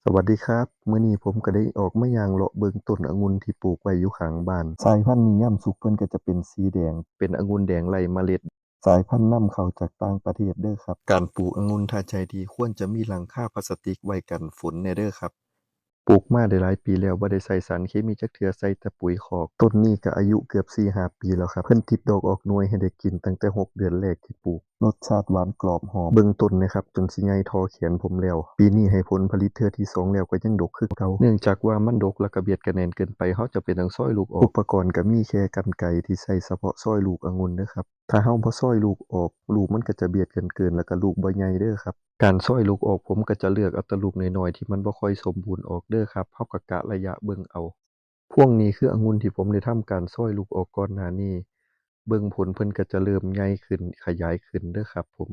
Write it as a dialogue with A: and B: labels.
A: สวัสดีครับมื้อนี้ผมก็ได้ออกมาย่างเลาะเบิ่งต้นองุ่นที่ปลูกไว้อยู่ข้างบ้านสายพันธุ์นี้ยามสุกเพิ่นก็จะเป็นสีแดงเป็นองุ่นแดงไร้เมล็ดสายพันธุ์นำเข้าจากต่างประเทศเด้อครับการปลูกองุ่นถ้าใจดีควรจะมีหลังคาพลาสติกไว้กันฝนแหน่เด้อครับปลูกมาได้หลายปีแล้วบ่ได้ใส่สารเคมีจักเทื่อใส่แต่ปุ๋ยคอกต้นนี้ก็อายุเกือบ4-5ปีแล้วครับเพิ่นติดดอกออกหน่วยให้ได้กินตั้งแต่6เดือนแรกที่ปลูก รสชาติหวานกรอบหอมเบิ่งต้นนะครับจนสิใหญ่เท่อแขนผมแล้วปีนี้ให้ผลผลิตเทื่อที่2แล้วก็ยังดกคือเก่าเนื่องจากว่ามันดกแล้วก็เบียดกันแน่นเกินไปเราจำเป็นต้องซอยลูกออกอุปกรณ์ก็มีแค่กรรไกรที่ใช้เฉพาะซอยลูกองุ่นเด้อครับถ้าเราบ่ซอยลูกออกลูกมันก็จะเบียดกันเกินแล้วก็ลูกบ่ใหญ่เด้อครับการซอยลูกออกผมก็จะเลือกเอาแต่ลูกน้อยๆที่มันบ่ค่อยสมบูรณ์ออกเด้อครับเราก็กะระยะเบิ่งเอาพวกนี้คือองุ่นที่ผมได้ทำการซอยลูกออกก่อนหน้านี้เบิ่งผลเพิ่นก็จะเริ่มใหญ่ขึ้นขยายขึ้นเด้อครับผม